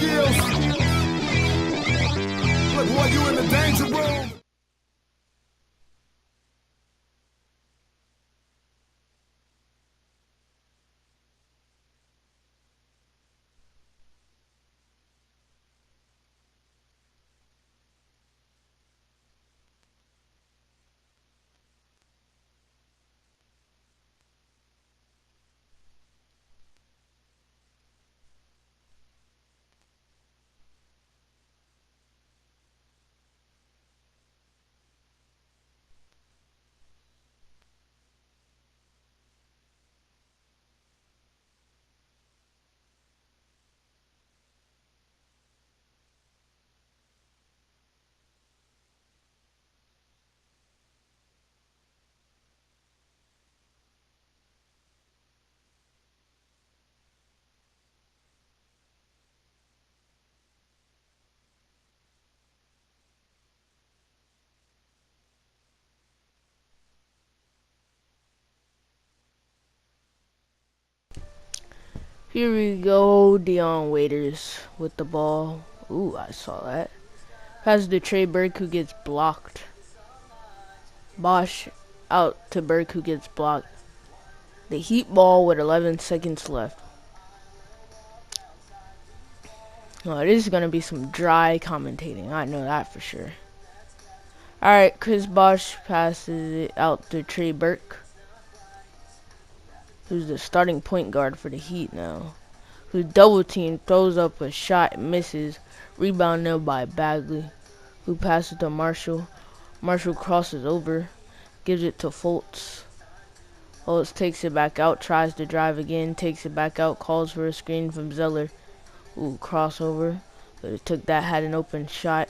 skills. Look, boy, you in the danger room. Here we go, Dion Waiters with the ball. Ooh, I saw that. Passes to Trey Burke, who gets blocked. Bosch out to Burke, who gets blocked. The Heat ball with 11 seconds left. Oh, this is going to be some dry commentating. I know that for sure. Alright, Chris Bosch passes it out to Trey Burke, who's the starting point guard for the Heat now. Who's double teamed, throws up a shot, misses. Rebounded by Bagley, who passes to Marshall. Marshall crosses over, gives it to Fultz. Fultz takes it back out, tries to drive again, takes it back out, calls for a screen from Zeller. Ooh, crossover. But it took that, had an open shot.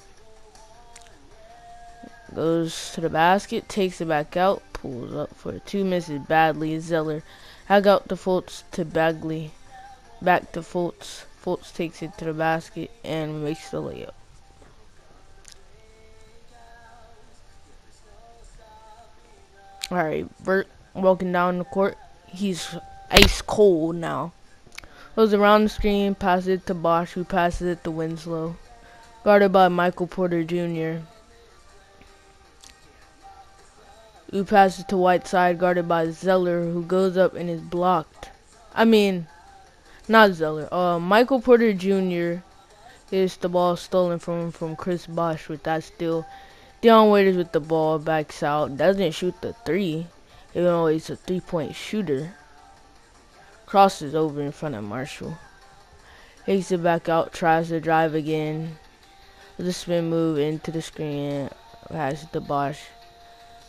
Goes to the basket, takes it back out, pulls up for two, misses badly. Zeller. Hag out to Fultz to Bagley. Back to Fultz. Fultz takes it to the basket and makes the layup. Alright, Burt walking down the court. He's ice cold now. Goes around the screen, passes it to Bosch, who passes it to Winslow. Guarded by Michael Porter Jr. Who passes to Whiteside, guarded by Zeller, who goes up and is blocked. Not Zeller. Michael Porter Jr. gets the ball stolen from Chris Bosch with that steal. Dion Waiters with the ball, backs out, doesn't shoot the three, even though he's a three-point shooter. Crosses over in front of Marshall. Takes it back out, tries to drive again. With a spin move into the screen, passes to Bosch.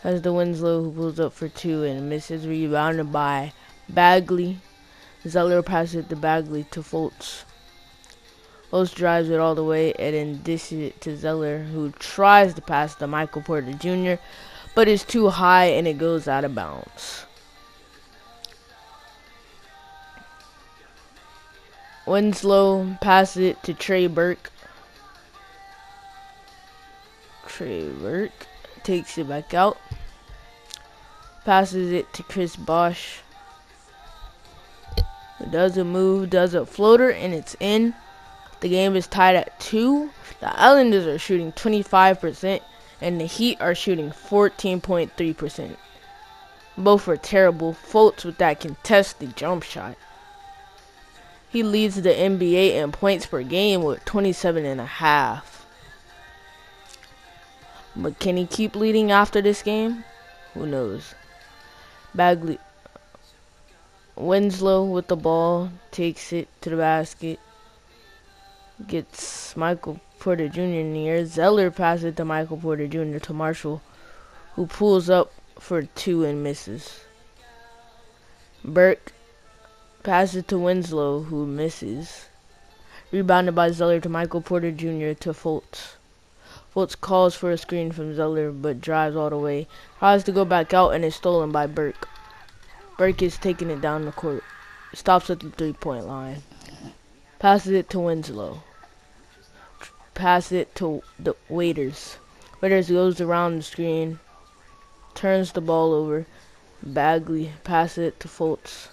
Has the Winslow, who pulls up for two and misses, rebounded by Bagley. Zeller passes it to Bagley to Fultz. Fultz drives it all the way and then dishes it to Zeller, who tries to pass to Michael Porter Jr., but it's too high and it goes out of bounds. Winslow passes it to Trey Burke. Trey Burke takes it back out. Passes it to Chris Bosch. Does a move, does a floater, and it's in. The game is tied at 2. The Islanders are shooting 25%, and the Heat are shooting 14.3%. Both are terrible. Fultz with that contested jump shot. He leads the NBA in points per game with 27.5. But can he keep leading after this game? Who knows? Bagley. Winslow with the ball, takes it to the basket. Gets Michael Porter Jr. near. Zeller passes it to Michael Porter Jr. to Marshall, who pulls up for two and misses. Burke passes it to Winslow, who misses. Rebounded by Zeller to Michael Porter Jr. to Fultz. Fultz calls for a screen from Zeller, but drives all the way. Tries to go back out and is stolen by Burke. Burke is taking it down the court. Stops at the three-point line. Passes it to Winslow. Passes it to the Waiters. Waiters goes around the screen. Turns the ball over. Bagley passes it to Fultz.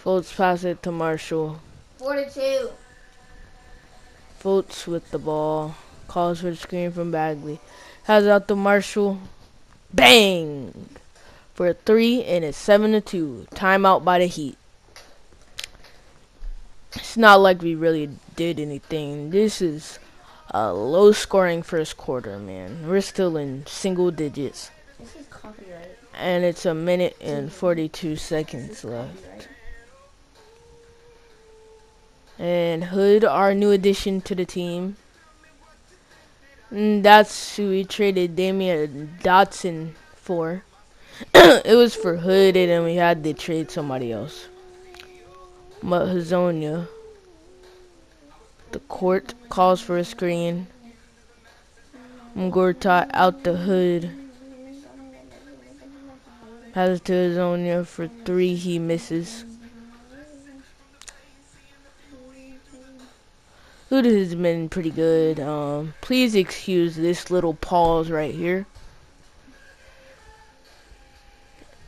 Fultz pass it to Marshall. 42. Fultz with the ball. Calls for the screen from Bagley. Has it out to Marshall. Bang! For a 3, and it's 7-2. Timeout by the Heat. It's not like we really did anything. This is a low-scoring first quarter, man. We're still in single digits. This is copyright. And it's a minute and 42 seconds left. Copyright. And Hood, our new addition to the team. And that's who we traded Damian Dotson for. It was for Hood, and then we had to trade somebody else. But Hazonia. The court calls for a screen. Mgortat out the Hood. Has it to Hazonia for 3. He misses. Hood has been pretty good. Please excuse this little pause right here.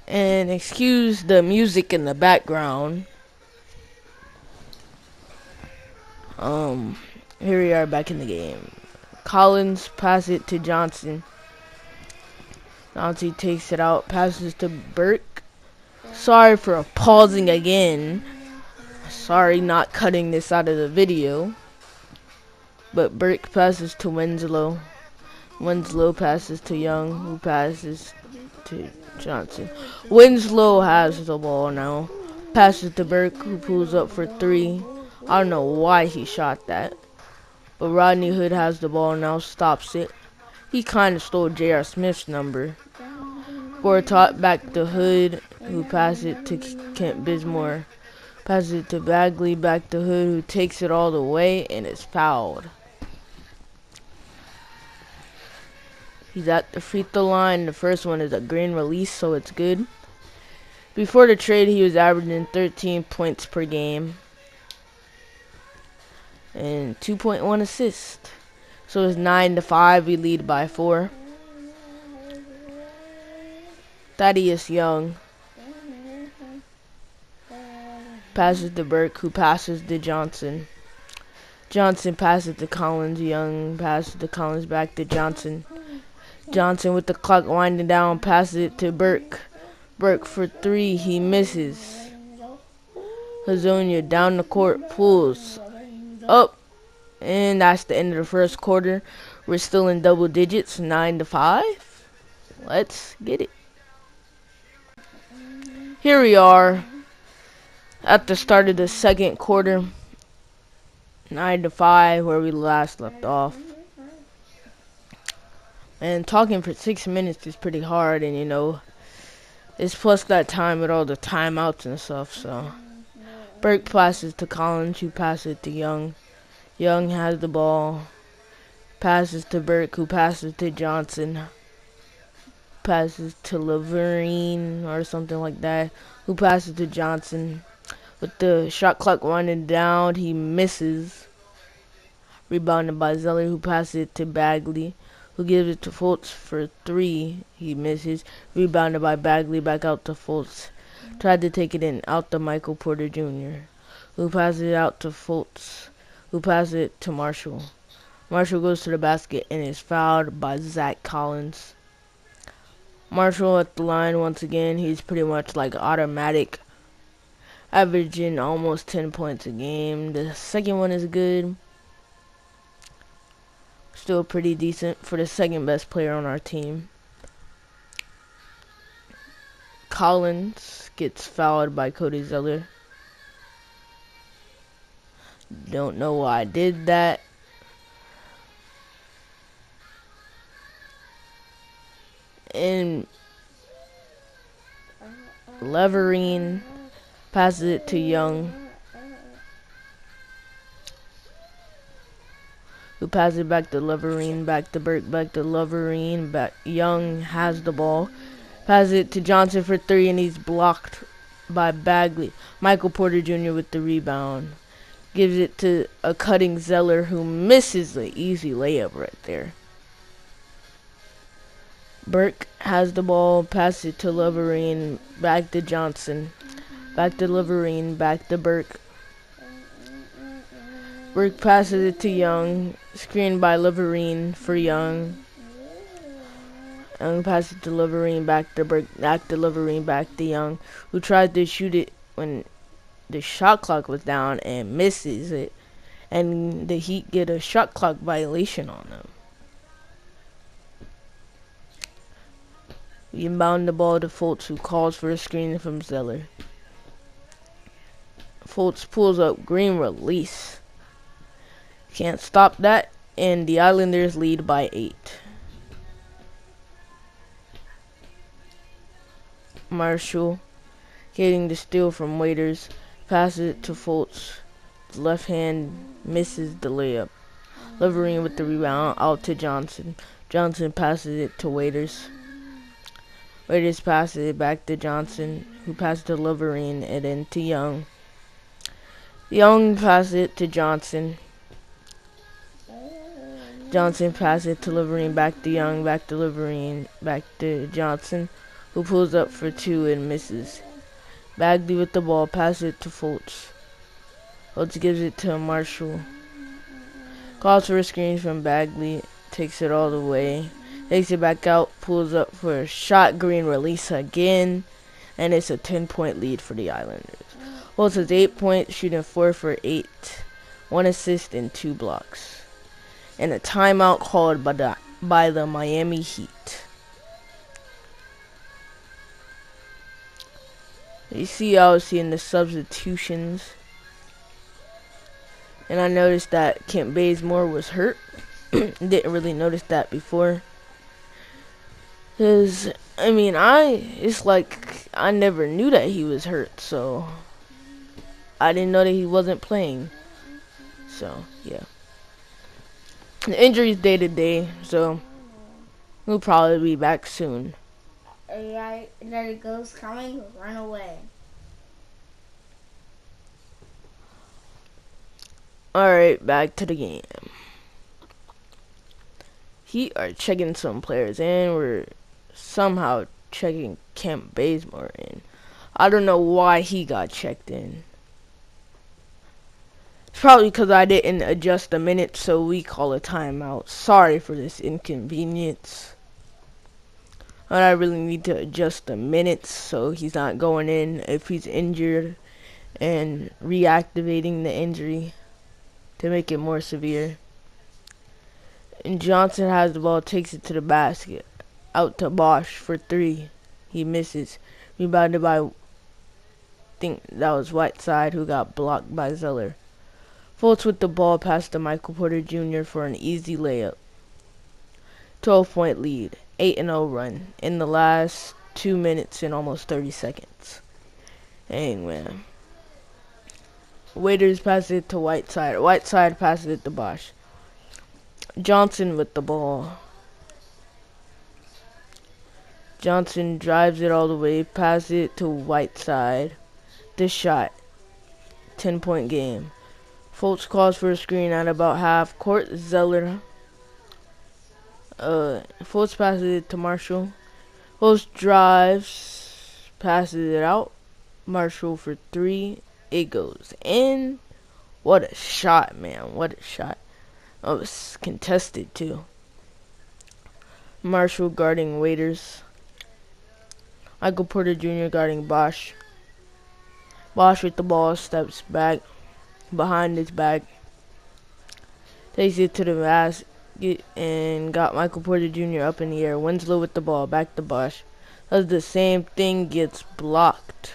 And excuse the music in the background. Here we are back in the game. Collins passes it to Johnson. Johnson takes it out, passes to Burke. Sorry for pausing again. Sorry not cutting this out of the video. But Burke passes to Winslow. Winslow passes to Young, who passes to Johnson. Winslow has the ball now. Passes to Burke, who pulls up for 3. I don't know why he shot that. But Rodney Hood has the ball now, stops it. He kind of stole J.R. Smith's number. Gortat back to Hood, who passes it to Kent Bismore. Passes it to Bagley, back to Hood, who takes it all the way and is fouled. He's at the free throw line. The first one is a green release, so it's good. Before the trade, he was averaging 13 points per game and 2.1 assists. So it's 9-5. We lead by 4. Thaddeus Young passes to Burke, who passes to Johnson. Johnson passes to Collins. Young passes to Collins, back to Johnson. Johnson with the clock winding down, passes it to Burke. Burke for 3, he misses. Hazonia down the court, pulls up, and that's the end of the first quarter. We're still in double digits, 9-5. Let's get it. Here we are at the start of the second quarter, 9-5, where we last left off. And talking for 6 minutes is pretty hard, and you know, it's plus that time with all the timeouts and stuff, so. Burke passes to Collins, who passes to Young. Young has the ball. Passes to Burke, who passes to Johnson. Passes to Laverine or something like that, who passes to Johnson. With the shot clock winding down, he misses. Rebounded by Zeller, who passes it to Bagley, who gives it to Fultz for 3. He misses. Rebounded by Bagley, back out to Fultz. Tried to take it in, out to Michael Porter Jr., who passes it out to Fultz, who passes it to Marshall. Marshall goes to the basket and is fouled by Zach Collins. Marshall at the line once again. He's pretty much like automatic, averaging almost 10 points a game. The second one is good. Still pretty decent for the second best player on our team. Collins gets fouled by Cody Zeller. Don't know why I did that. And Laverine passes it to Young, who passes it back to Laverine, back to Burke, back to Laverine, back. Young has the ball. Passes it to Johnson for 3, and he's blocked by Bagley. Michael Porter Jr. with the rebound. Gives it to a cutting Zeller, who misses the easy layup right there. Burke has the ball, passes it to Laverine, back to Johnson. Back to Leverine. Back to Burke. Burke passes it to Young. Screened by Leverine for Young. Young passes it to Leverine. Back to Burke. Back to Leverine. Back to Young, who tried to shoot it when the shot clock was down and misses it. And the Heat get a shot clock violation on them. We inbound the ball to Fultz, who calls for a screen from Zeller. Fultz pulls up, green release. Can't stop that, and the Islanders lead by 8. Marshall, getting the steal from Waiters, passes it to Fultz. The left hand misses the layup. Leverine with the rebound, out to Johnson. Johnson passes it to Waiters. Waiters passes it back to Johnson, who passes to Leverine and then to Young. Young passes it to Johnson. Johnson passes it to Leverine, back to Young, back to Leverine, back to Johnson, who pulls up for 2 and misses. Bagley with the ball, passes it to Fultz. Fultz gives it to Marshall. Calls for a screen from Bagley, takes it all the way. Takes it back out, pulls up for a shot, green release again, and it's a 10-point lead for the Islanders. Fultz has 8 points, shooting 4 for 8, 1 assist and 2 blocks. And a timeout called by the Miami Heat. You see, I was seeing the substitutions, and I noticed that Kent Bazemore was hurt. Didn't really notice that before. Cause I mean, it's like I never knew that he was hurt, so I didn't know that he wasn't playing. So yeah, the injury's day to day, so he'll probably be back soon. Alright, there it goes coming, run away. Alright, back to the game. Heat are checking some players in. We're somehow checking Kent Bazemore in. I don't know why he got checked in. It's probably because I didn't adjust the minutes, so we call a timeout. Sorry for this inconvenience. But I really need to adjust the minutes so he's not going in if he's injured and reactivating the injury to make it more severe. And Johnson has the ball, takes it to the basket. Out to Bosch for 3. He misses. Rebounded by, I think that was Whiteside, who got blocked by Zeller. Fultz with the ball past to Michael Porter Jr. for an easy layup. 12-point lead. 8-0 run in the last 2 minutes and almost 30 seconds. Dang, man. Waiters passes it to Whiteside. Whiteside passes it to Bosch. Johnson with the ball. Johnson drives it all the way, passes it to Whiteside. This shot. 10-point game. Fultz calls for a screen at about half court. Zeller. Fultz passes it to Marshall. Fultz drives, passes it out. Marshall for 3. It goes in. What a shot, man. What a shot. Oh, it was contested, too. Marshall guarding Waiters. Michael Porter Jr. guarding Bosch. Bosch with the ball, steps back behind his back. Takes it to the basket and got Michael Porter Jr. up in the air. Winslow with the ball, back to Bosch. Does the same thing, gets blocked.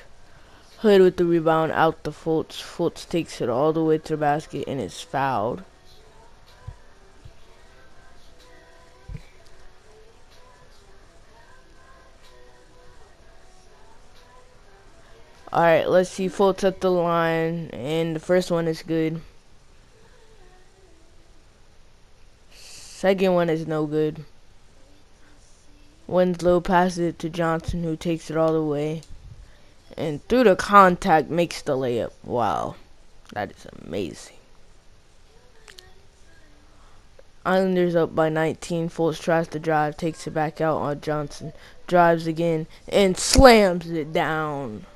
Hood with the rebound, out to Fultz. Fultz takes it all the way to the basket and is fouled. Alright, let's see Fultz at the line, and the first one is good. Second one is no good. Winslow passes it to Johnson, who takes it all the way. And through the contact, makes the layup. Wow, that is amazing. Islanders up by 19. Fultz tries to drive, takes it back out on Johnson. Drives again, and slams it down.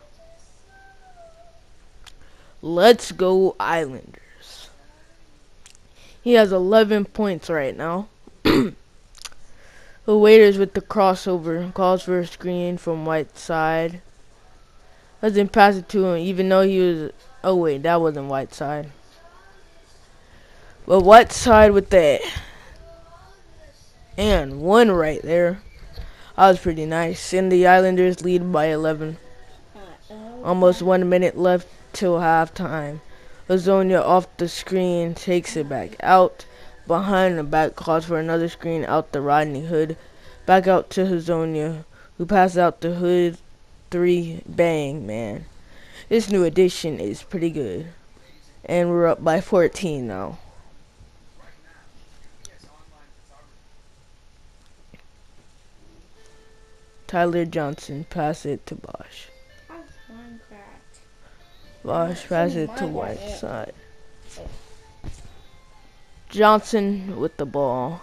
Let's go Islanders. He has 11 points right now. The Waiters with the crossover. Calls for a screen from Whiteside. Doesn't pass it to him even though he was... Oh wait, that wasn't Whiteside. But Whiteside with that. And one right there. That was pretty nice. And the Islanders lead by 11. Almost 1 minute left till halftime. Hazonia off the screen takes it back out. Behind the back calls for another screen out to Rodney Hood. Back out to Hazonia, who passes out to Hood. 3 bang, man. This new addition is pretty good. And we're up by 14 now. Tyler Johnson pass it to Bosch. Bosch pass it to Whiteside. Johnson with the ball.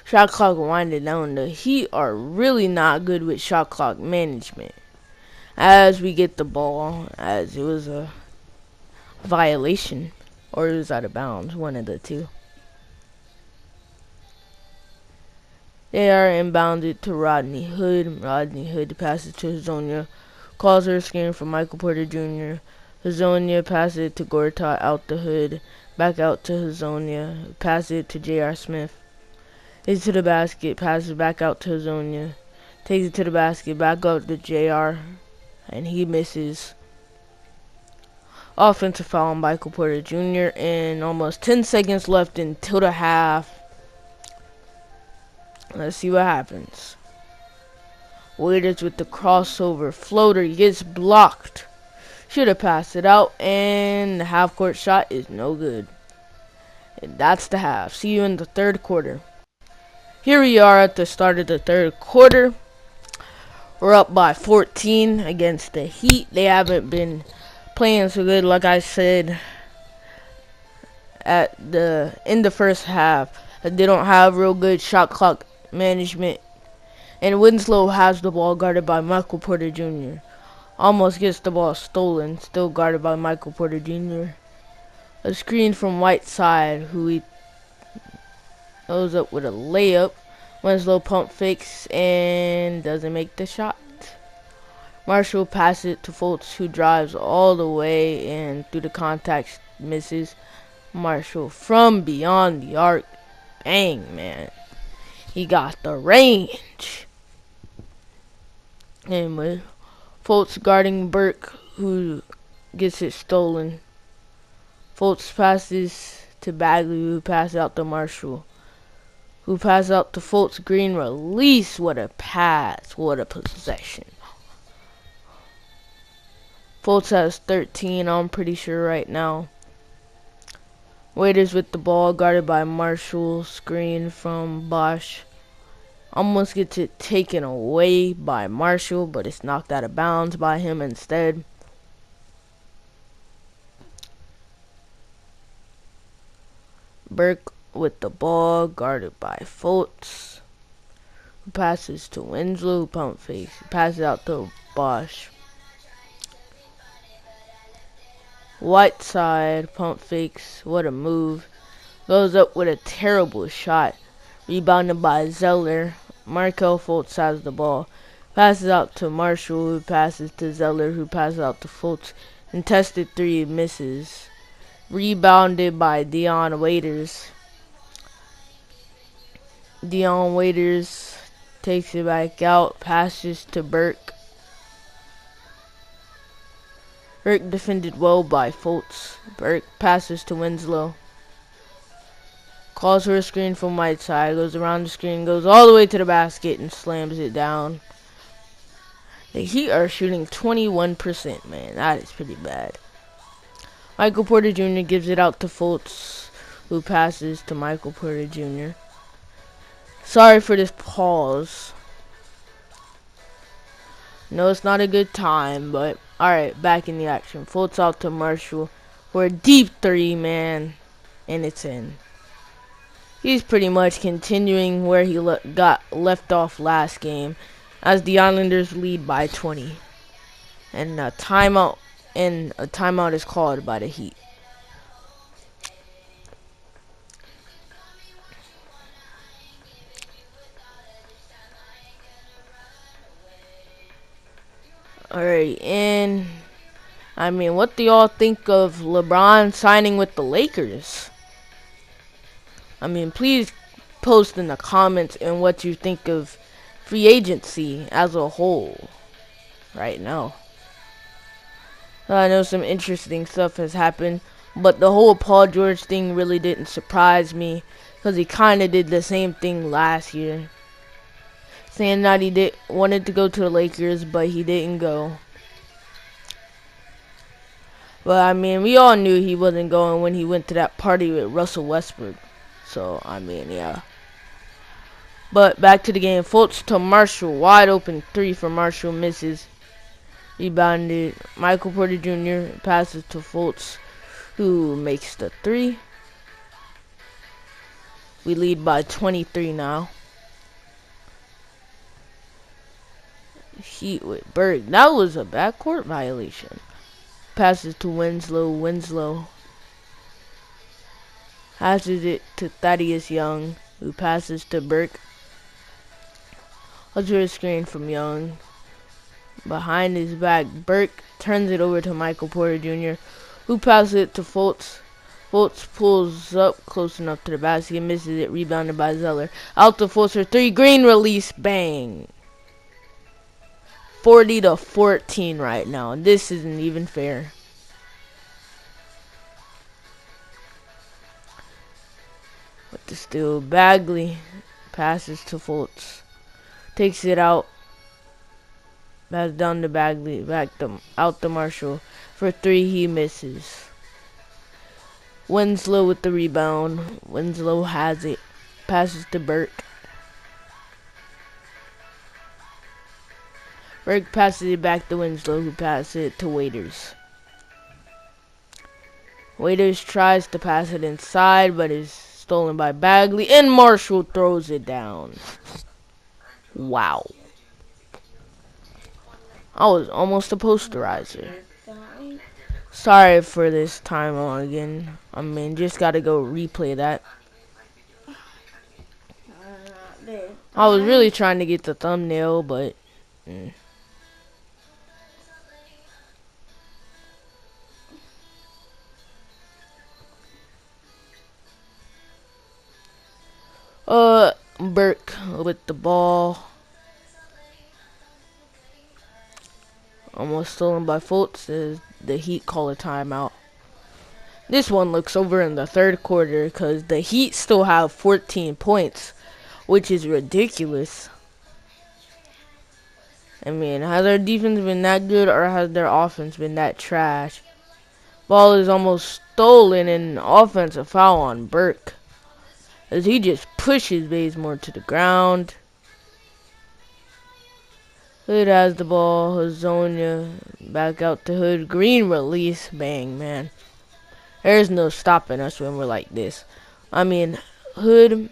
Shot clock winding down. The Heat are really not good with shot clock management. As we get the ball, as it was a violation, or it was out of bounds, one of the two. They are inbounded to Rodney Hood. Rodney Hood passes to Hazonia. Calls her a screen for Michael Porter Jr. Hazonia passes it to Gortat out the Hood. Back out to Hazonia. Passes it to J.R. Smith. Takes it to the basket. Passes back out to Hazonia. Takes it to the basket. Back out to J.R. And he misses. Offensive foul on Michael Porter Jr. And almost 10 seconds left until the half. Let's see what happens. Waiters with the crossover. Floater gets blocked. Should have passed it out. And the half-court shot is no good. And that's the half. See you in the third quarter. Here we are at the start of the third quarter. We're up by 14 against the Heat. They haven't been playing so good, like I said in the first half. They don't have real good shot clock management. And Winslow has the ball guarded by Michael Porter Jr. Almost gets the ball stolen, still guarded by Michael Porter Jr. A screen from Whiteside, who he goes up with a layup. Winslow pump fakes and doesn't make the shot. Marshall passes it to Fultz, who drives all the way and through the contact misses. Marshall from beyond the arc. Bang, man. He got the range. Anyway, Fultz guarding Burke, who gets it stolen. Fultz passes to Bagley, who passes out to Marshall, who passes out to Fultz. Green release. What a pass. What a possession. Fultz has 13, I'm pretty sure right now. Waiters with the ball, guarded by Marshall. Screen from Bosch. Almost gets it taken away by Marshall, but it's knocked out of bounds by him instead. Burke with the ball, guarded by Fultz, who passes to Winslow, who pump fakes. Passes out to Bosch. Whiteside pump fakes. What a move. Goes up with a terrible shot. Rebounded by Zeller. Markel Fultz has the ball. Passes out to Marshall, who passes to Zeller, who passes out to Fultz. Contested 3 misses. Rebounded by Dion Waiters. Dion Waiters takes it back out. Passes to Burke. Burke defended well by Fultz. Burke passes to Winslow. Calls for a screen from Whiteside. Goes around the screen. Goes all the way to the basket and slams it down. The Heat are shooting 21%, man. That is pretty bad. Michael Porter Jr. gives it out to Fultz, who passes to Michael Porter Jr. Sorry for this pause. No, it's not a good time, but alright, back in the action. Fultz out to Marshall for a deep 3, man, and it's in. He's pretty much continuing where he got left off last game, as the Islanders lead by 20. And a timeout and a timeout is called by the Heat. Alright, and I mean, what do y'all think of LeBron signing with the Lakers? I mean, please post in the comments and what you think of free agency as a whole right now. I know some interesting stuff has happened, but the whole Paul George thing really didn't surprise me because he kind of did the same thing last year, saying that he wanted to go to the Lakers, but he didn't go. But I mean, we all knew he wasn't going when he went to that party with Russell Westbrook. So I mean, yeah. But back to the game. Fultz to Marshall, wide open three for Marshall, misses. Rebounded. Michael Porter Jr. passes to Fultz, who makes the three. We lead by 23 now. Heat with Berg. That was a backcourt violation. Passes to Winslow. Winslow passes it to Thaddeus Young, who passes to Burke. Ultra screen from Young. Behind his back, Burke turns it over to Michael Porter Jr., who passes it to Fultz. Fultz pulls up close enough to the basket, misses it, rebounded by Zeller. Out to Fultz for three, green release, bang. 40-14 right now. This isn't even fair. With the steal, Bagley passes to Fultz. Takes it out. Pass down to Bagley. Out to Marshall. For three, he misses. Winslow with the rebound. Winslow has it. Passes to Burke. Burke passes it back to Winslow, who passes it to Waiters. Waiters tries to pass it inside, but is stolen by Bagley, and Marshall throws it down. Wow. I was almost a posterizer. Sorry for this time on again. I mean, just gotta go replay that. I was really trying to get the thumbnail, but... Burke with the ball. Almost stolen by Fultz as the Heat call a timeout. This one looks over in the third quarter because the Heat still have 14 points, which is ridiculous. I mean, has their defense been that good or has their offense been that trash? Ball is almost stolen and offensive foul on Burke, as he just pushes Bazemore to the ground. Hood has the ball. Hazonia back out to Hood. Green release. Bang, man. There's no stopping us when we're like this. I mean, Hood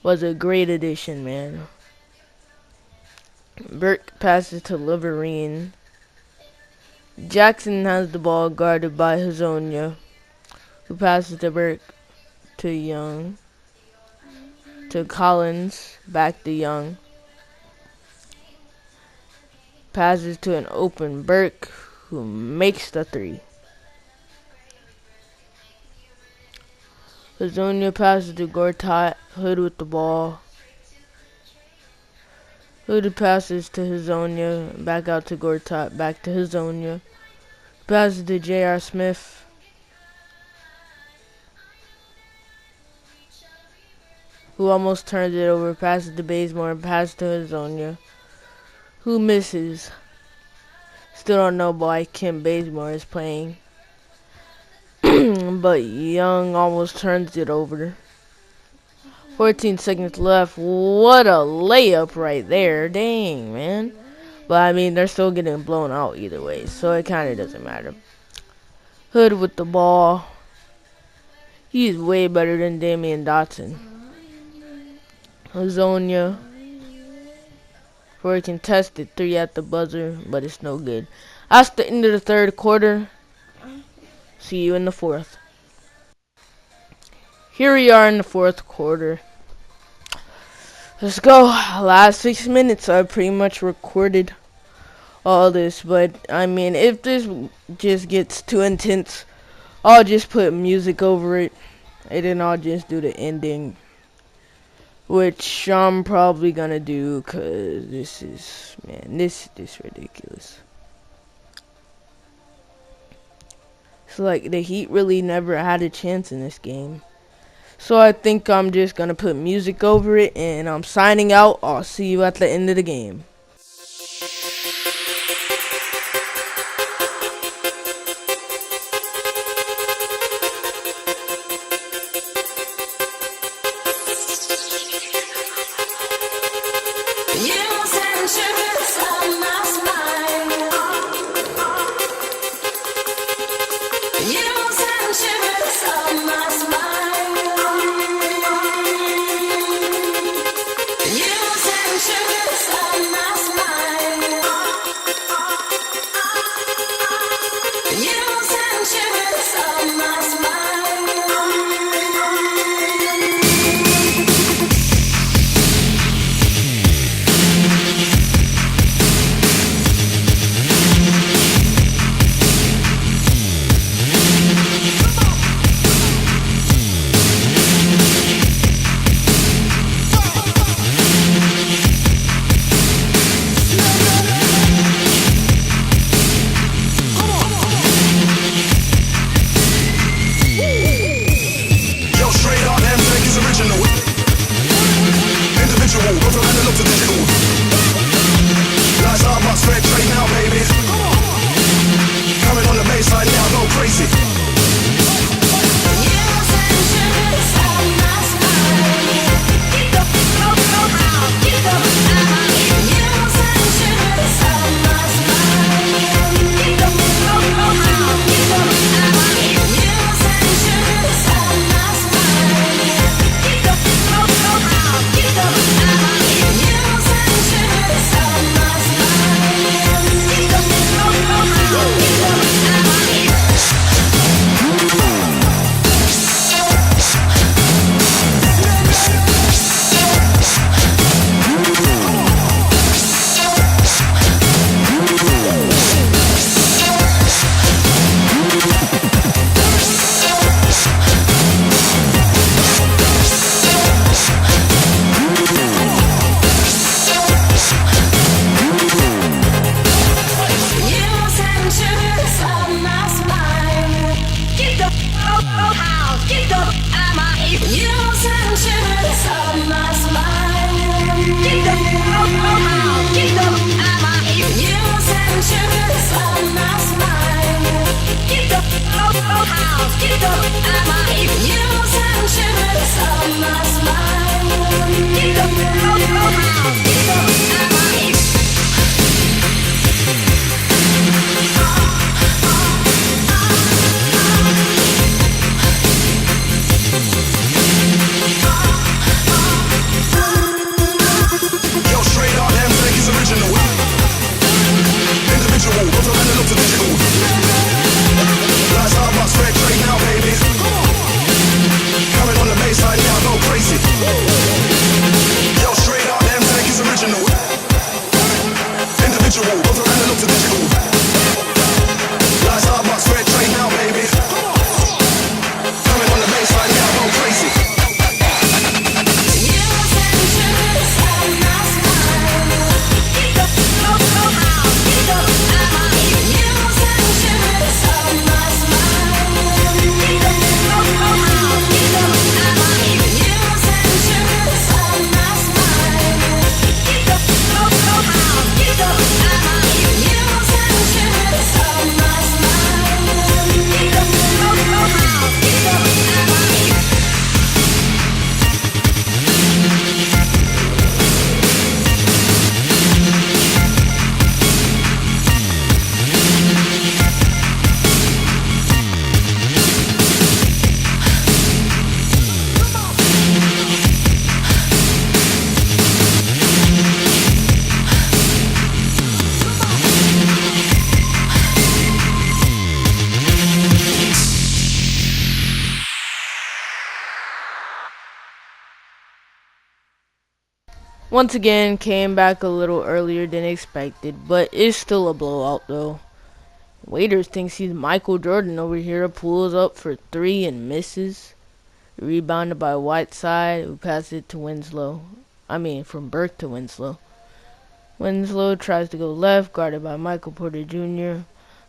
was a great addition, man. Burke passes to Liverine. Jackson has the ball guarded by Hazonia, who passes to Burke to Young. To Collins. Back to Young. Passes to an open Burke, who makes the three. Hazonia passes to Gortat. Hood with the ball. Hood passes to Hazonia. Back out to Gortat. Back to Hazonia. Passes to J.R. Smith. Who almost turns it over. Passes to Bazemore. Passes to Hazonia, who misses. Still don't know why Kim Bazemore is playing. But Young almost turns it over. 14 seconds left. What a layup right there. Dang, man. But I mean, they're still getting blown out either way, so it kind of doesn't matter. Hood with the ball. He's way better than Damian Dotson. Hazonia for a contested three at the buzzer, but it's no good. That's the end of the third quarter. See you in the fourth. Here we are in the fourth quarter. Let's go. Last 6 minutes, I pretty much recorded all this, but I mean, if this just gets too intense, I'll just put music over it, and then I'll just do the ending, which I'm probably gonna do, cause this is, man, this ridiculous. It's like the Heat really never had a chance in this game. So I think I'm just gonna put music over it, and I'm signing out. I'll see you at the end of the game. Individual, look to digital. Last time I straight now, baby. Once again, came back a little earlier than expected, but it's still a blowout though. Waiters thinks he's Michael Jordan over here, pulls up for 3 and misses. Rebounded by Whiteside, who passes it to Winslow. From Burke to Winslow. Winslow tries to go left, guarded by Michael Porter Jr.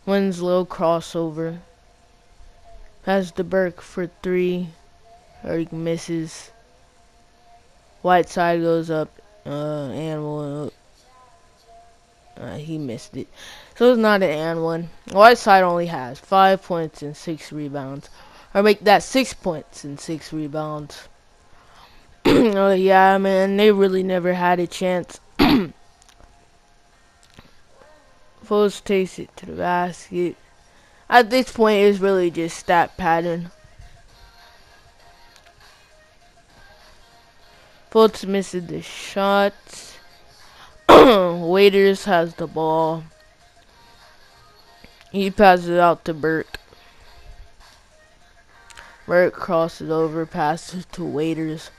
Winslow crossover. Passes to Burke for 3. Burke misses. Whiteside goes up, and he missed it. So it's not an and one. Whiteside only has 5 points and 6 rebounds. Or make that 6 points and 6 rebounds. Oh yeah, man, they really never had a chance. Fultz takes it to the basket. At this point, it's really just stat pattern. Fultz misses the shot. Waiters has the ball. He passes it out to Burke. Burke crosses over, passes to Waiters.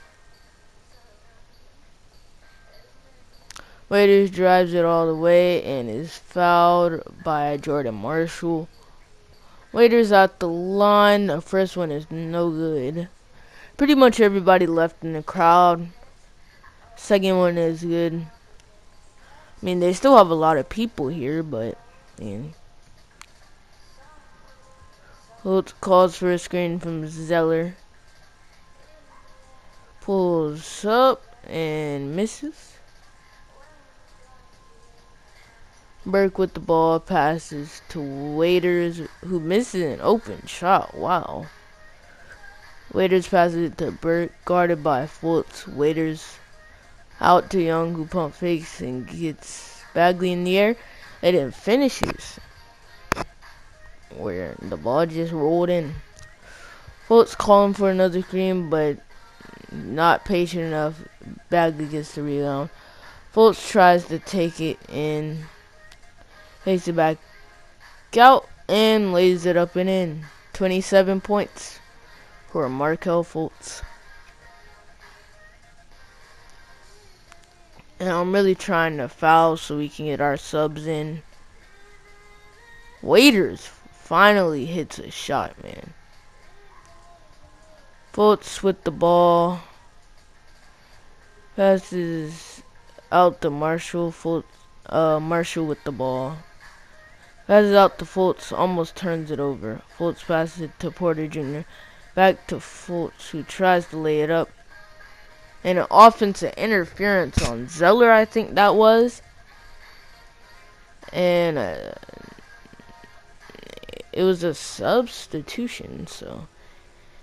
Waiters drives it all the way and is fouled by Jordan Marshall. Waiters at the line. The first one is no good. Pretty much everybody left in the crowd. Second one is good. They still have a lot of people here, but Holtz calls for a screen from Zeller. Pulls up and misses. Burke with the ball, passes to Waiters, who misses an open shot. Wow. Waiters passes it to Burke, guarded by Fultz. Waiters out to Young, who pump fakes and gets Bagley in the air. And then finishes where the ball just rolled in. Fultz calling for another screen, but not patient enough. Bagley gets the rebound. Fultz tries to take it in. Takes it back out and lays it up and in. 27 points for Markelle Fultz. And I'm really trying to foul so we can get our subs in. Waiters finally hits a shot, man. Fultz with the ball. Passes out to Marshall. Marshall with the ball. Passes out to Fultz, almost turns it over. Fultz passes it to Porter Jr. Back to Fultz, who tries to lay it up. And an offensive interference on Zeller, I think that was. And it was a substitution, so.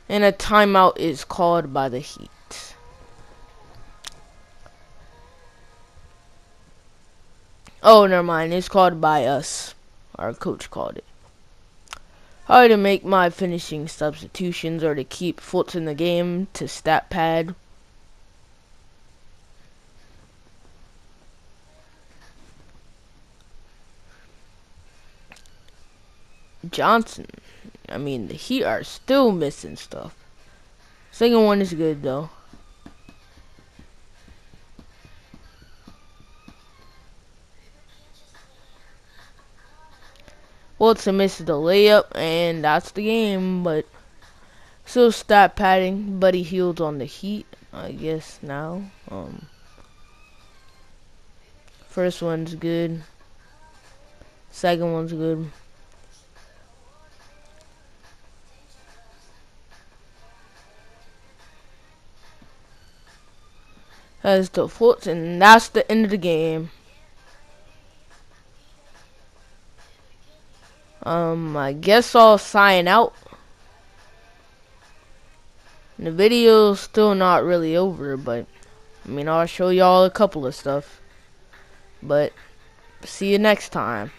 And a timeout is called by the Heat. Oh, never mind. It's called by us. Our coach called it. How to make my finishing substitutions or to keep Fultz in the game to stat pad. Johnson. The Heat are still missing stuff. Second one is good though. Fultz misses the layup, and that's the game, but still stat padding. Buddy Hield's on the Heat, I guess now. First one's good. Second one's good. Has the Fultz, and that's the end of the game. I guess I'll sign out. The video's still not really over, but I'll show y'all a couple of stuff. But see you next time.